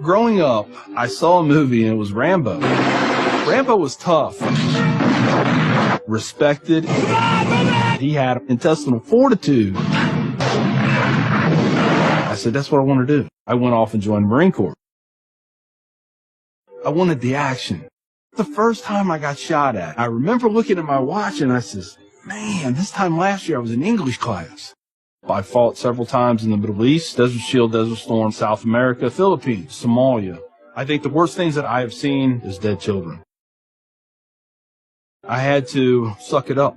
Growing up, I saw a movie and it was Rambo. Rambo was tough, respected. He had intestinal fortitude. I said, that's what I want to do. I went off and joined the Marine Corps. I wanted the action. The first time I got shot at, I remember looking at my watch and I says, man, this time last year I was in English class. I fought several times in the Middle East, Desert Shield, Desert Storm, South America, Philippines, Somalia. I think the worst things that I have seen is dead children. I had to suck it up.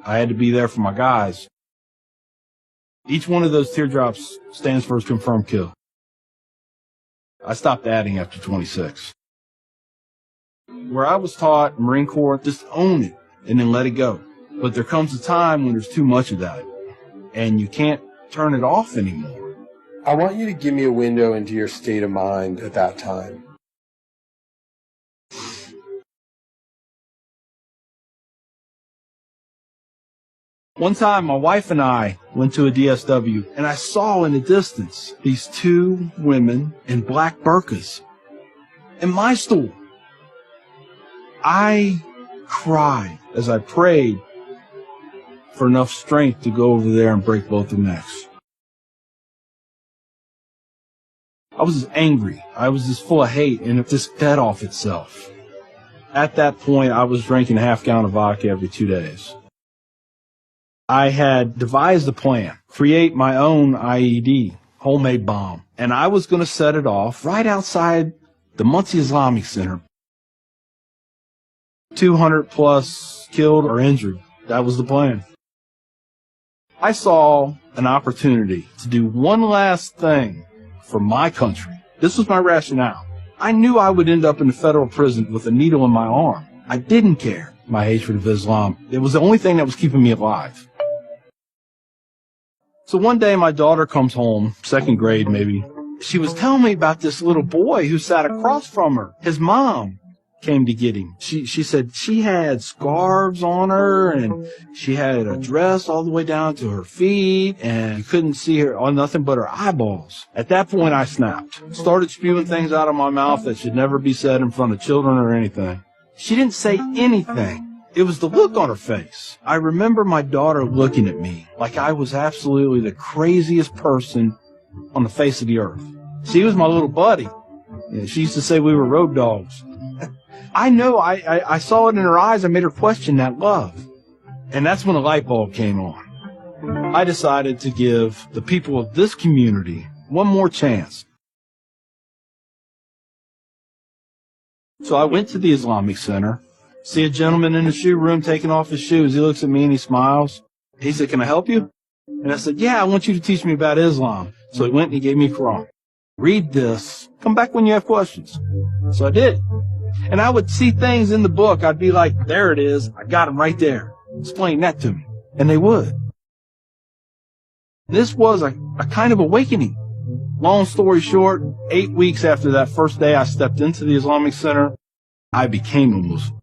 I had to be there for my guys. Each one of those teardrops stands for a confirmed kill. I stopped adding after 26. Where I was taught, Marine Corps, just own it and then let it go. But there comes a time when there's too much of that, and you can't turn it off anymore. I want you to give me a window into your state of mind at that time. One time, my wife and I went to a DSW, and I saw in the distance these two women in black burqas in my store. I cried as I prayed for enough strength to go over there and break both their necks. I was just angry. I was just full of hate, and it just fed off itself. At that point, I was drinking a half-gallon of vodka every 2 days. I had devised a plan, create my own IED, homemade bomb, and I was going to set it off right outside the Muncie Islamic Center. 200 plus killed or injured. That was the plan. I saw an opportunity to do one last thing for my country. This was my rationale. I knew I would end up in a federal prison with a needle in my arm. I didn't care my hatred of Islam. It was the only thing that was keeping me alive. So one day my daughter comes home, second grade maybe. She was telling me about this little boy who sat across from her. His mom came to get him. She said she had scarves on her and she had a dress all the way down to her feet and you couldn't see her on nothing but her eyeballs. At that point I snapped. Started spewing things out of my mouth that should never be said in front of children or anything. She didn't say anything. It was the look on her face. I remember my daughter looking at me like I was absolutely the craziest person on the face of the earth. She was my little buddy. She used to say we were road dogs. I know I saw it in her eyes. I made her question that love. And that's when a light bulb came on. I decided to give the people of this community one more chance. So I went to the Islamic Center, see a gentleman in the shoe room taking off his shoes. He looks at me and he smiles. He said, "Can I help you?" And I said, "Yeah, I want you to teach me about Islam." So he went and he gave me a Quran. Read this. Come back when you have questions. So I did. And I would see things in the book. I'd be like, there it is. I got them right there. Explain that to me. And they would. This was a kind of awakening. Long story short, 8 weeks after that first day I stepped into the Islamic Center, I became a Muslim.